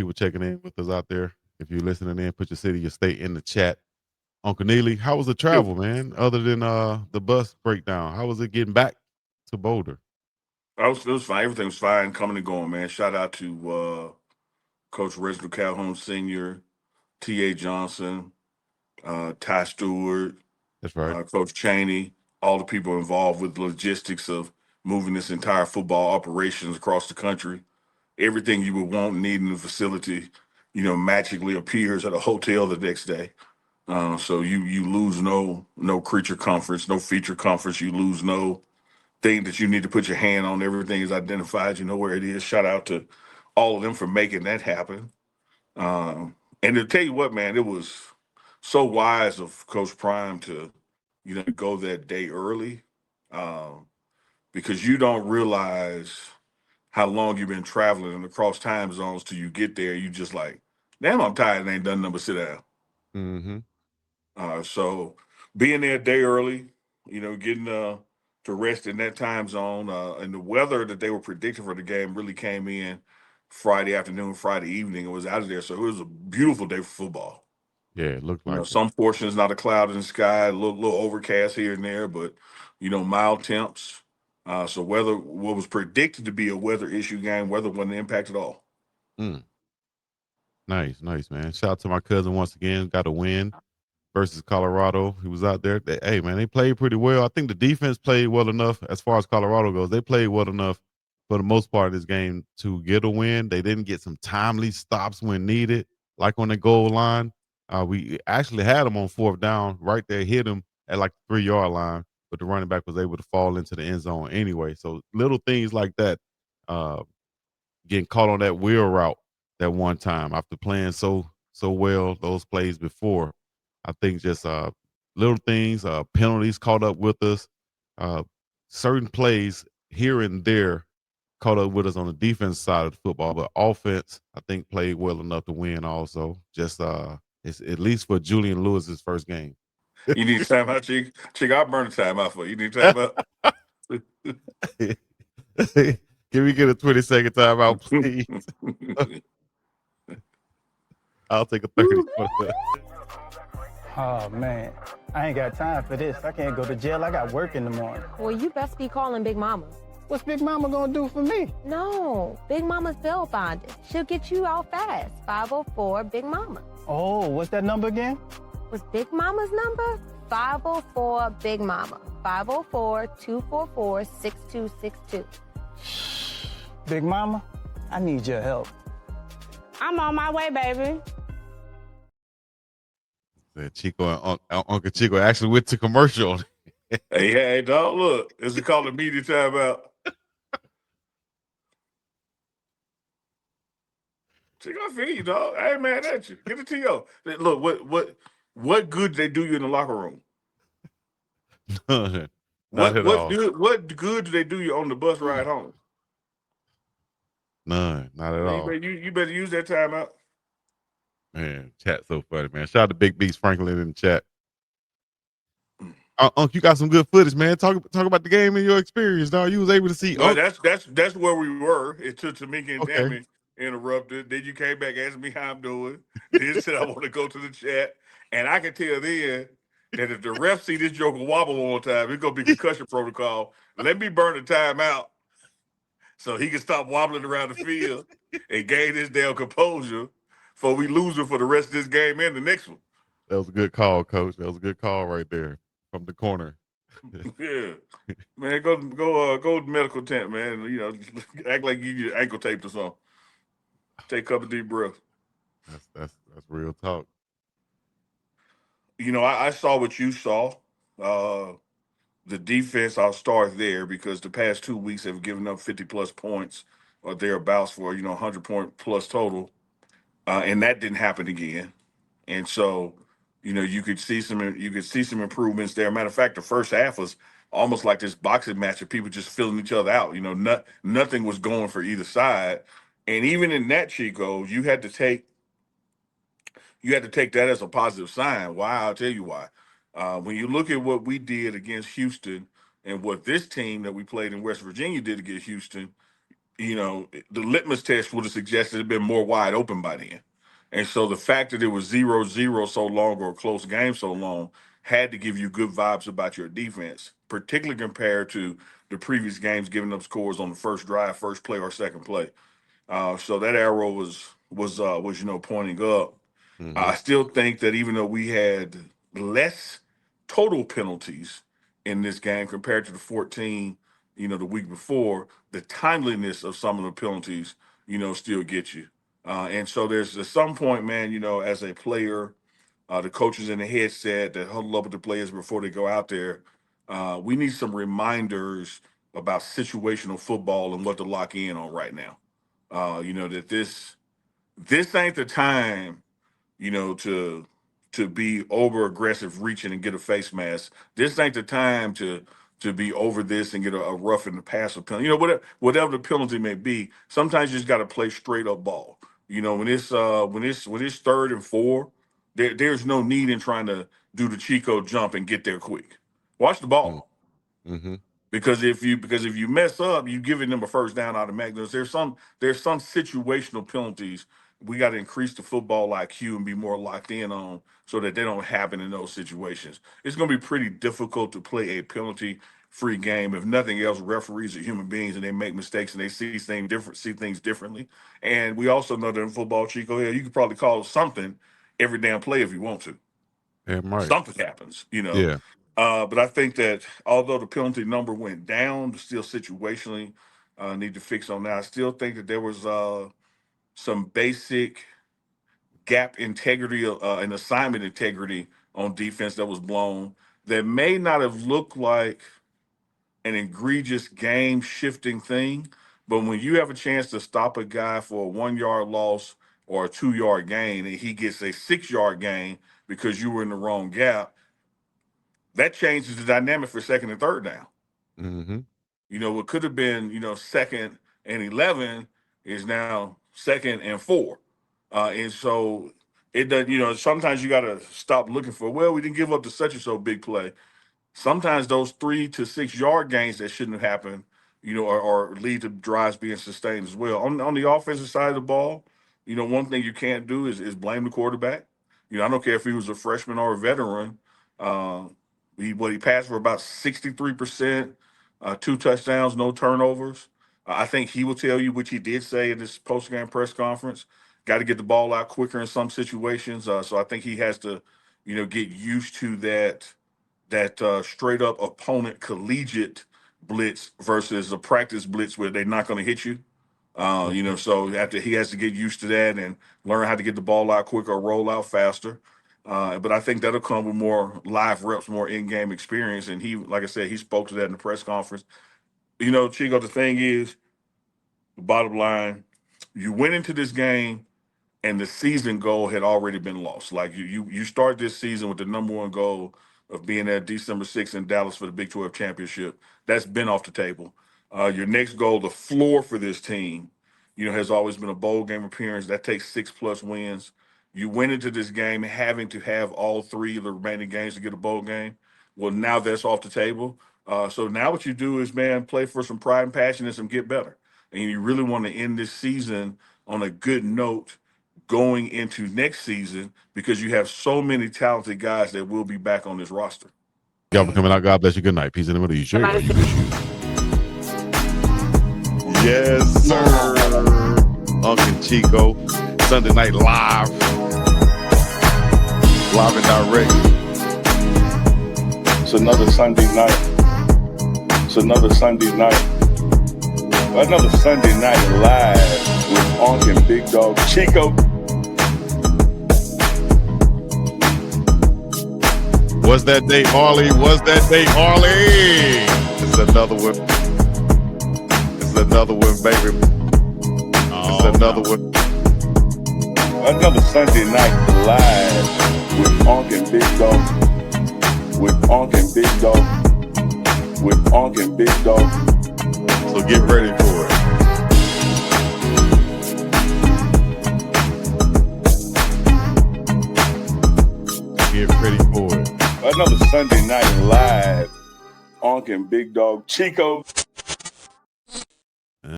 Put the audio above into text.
people checking in with us out there. If you're listening in, put your city, your state in the chat. Uncle Neely, how was the It, travel, man? Other than the bus breakdown, how was it getting back to Boulder? it was fine. Everything was fine coming and going, man. Shout out to Coach Reginald Calhoun Sr., T.A. Johnson, Ty Stewart, That's right. Coach Cheney, all the people involved with the logistics of moving this entire football operations across the country. Everything you would want and need in the facility, magically appears at a hotel the next day. So you lose no creature comforts, no feature comforts. You lose no thing that you need to put your hand on. Everything is identified. You know where it is. Shout out to all of them for making that happen. And to tell you what, man, it was so wise of Coach Prime to, go that day early, um, because you don't realize how long you've been traveling and across time zones till you get there. You just like, damn, I'm tired and ain't done nothing but sit down. Mm-hmm. So being there a day early, getting to rest in that time zone, and the weather that they were predicting for the game really came in Friday afternoon, Friday evening. It was out of there, so it was a beautiful day for football. Yeah, it looked like it. Some portions not a cloud in the sky, a little overcast here and there, but mild temps. So weather, what was predicted to be a weather issue game, weather wasn't impacted at all. Mm. Nice, nice, man. Shout out to my cousin once again. Got a win versus Colorado. He was out there. Hey, man, they played pretty well. I think the defense played well enough as far as Colorado goes. They played well enough for the most part of this game to get a win. They didn't get some timely stops when needed, like on the goal line. We actually had them on fourth down right there, hit them at like the 3 yard line, but the running back was able to fall into the end zone anyway. So little things like that, uh, getting caught on that wheel route that one time after playing so well those plays before. I think just little things, penalties caught up with us, uh, certain plays here and there caught up with us on the defense side of the football, but offense I think played well enough to win. Also, just it's at least for Julian Lewis's first game. You need time out, Chick. Chick, I'll burn the time out for you. You need time out. Can we get a 20-second timeout, please? I'll take a 30. Oh, man. I ain't got time for this. I can't go to jail. I got work in the morning. Well, you best be calling Big Mama. What's Big Mama gonna do for me? No, Big Mama's bail bonded. She'll get you out fast. 504 Big Mama. Oh, what's that number again? Was Big Mama's number? 504 Big Mama. 504-244-6262. Big Mama, I need your help. I'm on my way, baby. Chico and Uncle Chico actually went to commercial. Hey, dog, look, it's called a media timeout. Chico, I feel you, dog. I ain't mad at you. Get it to you. Look, what good they do you in the locker room? None. Not What at what all. good what good do they do you on the bus ride home? None. Not at all. You better use that timeout. Man, chat so funny, man. Shout out to Big Beast Franklin in the chat. Unc, you got some good footage, man. Talk about the game and your experience, dog. You was able to see Well, Unc. that's where we were. It took Tamika and Okay. Tammy interrupted. Then you came back, asked me how I'm doing. Then said I want to go to the chat. And I can tell then that if the ref see this joker wobble one time, it's gonna be concussion protocol. Let me burn the timeout so he can stop wobbling around the field and gain his damn composure before we lose him for the rest of this game and the next one. That was a good call, coach. That was a good call right there from the corner. Yeah. Man, go to the medical tent, man. Act like you get ankle taped or something. Take a couple deep breaths. That's real talk. I saw what you saw. The defense, I'll start there because the past 2 weeks have given up 50 plus points or thereabouts for 100-point plus total, and that didn't happen again. And so, you could see some improvements there. Matter of fact, the first half was almost like this boxing match of people just filling each other out. Nothing was going for either side, and even in that, Chico, you had to take that as a positive sign. Why? I'll tell you why. When you look at what we did against Houston and what this team that we played in West Virginia did against Houston, the litmus test would have suggested it'd been more wide open by then. And so the fact that it was 0-0 so long or a close game so long had to give you good vibes about your defense, particularly compared to the previous games giving up scores on the first drive, first play, or second play. So that arrow was pointing up. I still think that even though we had less total penalties in this game compared to the 14, the week before, the timeliness of some of the penalties, still get you. And so there's at some point, man, as a player, the coaches in the headset that huddle up with the players before they go out there, we need some reminders about situational football and what to lock in on right now. That this ain't the time, to be over aggressive reaching and get a face mask. This ain't the time to be over this and get a rough in the passer penalty. Whatever the penalty may be, sometimes you just got to play straight up ball. When it's 3rd and 4, there's no need in trying to do the Chico jump and get there quick. Watch the ball. Mm-hmm. Because if you mess up, you giving them a first down automatically. There's some situational penalties we got to increase the football IQ and be more locked in on so that they don't happen in those situations. It's going to be pretty difficult to play a penalty-free game. If nothing else, referees are human beings and they make mistakes and they see things differently. And we also know that in football, Chico, you could probably call something every damn play if you want to. Yeah, right. Something happens, Yeah. But I think that although the penalty number went down, still situationally need to fix on that. I still think that there was some basic gap integrity and assignment integrity on defense that was blown that may not have looked like an egregious game shifting thing, but when you have a chance to stop a guy for a 1-yard loss or a 2-yard gain and he gets a 6-yard gain because you were in the wrong gap, that changes the dynamic for 2nd and 3rd down. Mm-hmm. What could have been 2nd and 11 is now 2nd and 4. And so it does, sometimes you got to stop looking for, we didn't give up the such and so big play. Sometimes those 3 to 6 yard gains that shouldn't have happened, or lead to drives being sustained as well. On the offensive side of the ball, one thing you can't do is blame the quarterback. I don't care if he was a freshman or a veteran. He passed for about 63%, 2 touchdowns, no turnovers. I think he will tell you, which he did say in this post-game press conference, got to get the ball out quicker in some situations. So I think he has to, get used to that straight up opponent collegiate blitz versus a practice blitz where they're not going to hit you. So he has to get used to that and learn how to get the ball out quicker or roll out faster. But I think that'll come with more live reps, more in-game experience. And he, like I said, he spoke to that in the press conference. Chico, the thing is, the bottom line, you went into this game and the season goal had already been lost. Like you start this season with the number 1 goal of being at December 6th in Dallas for the Big 12 championship. That's been off the table. Your next goal, the floor for this team, has always been a bowl game appearance. That takes 6+ wins. You went into this game having to have all 3 of the remaining games to get a bowl game. Well, now that's off the table. So now what you do is, man, play for some pride and passion and some get better. And you really want to end this season on a good note going into next season because you have so many talented guys that will be back on this roster. Y'all for coming out. God bless you. Good night. Peace in the middle. You sure? Are you Yes, sir. Uncle Chico. Sunday Night Live. Live and direct. It's another Sunday night. It's another Sunday night. Another Sunday night live with Unc and Big Dog Chico. What's that day, Harley? What's that day, Harley? It's another one. It's another one, baby. It's another one. Another Sunday night live with Unc and Big Dog. With Unc and Big Dog. With Unc and Big Dog. So get ready for it. Get ready for it. Another Sunday night live. Unc and Big Dog Chico.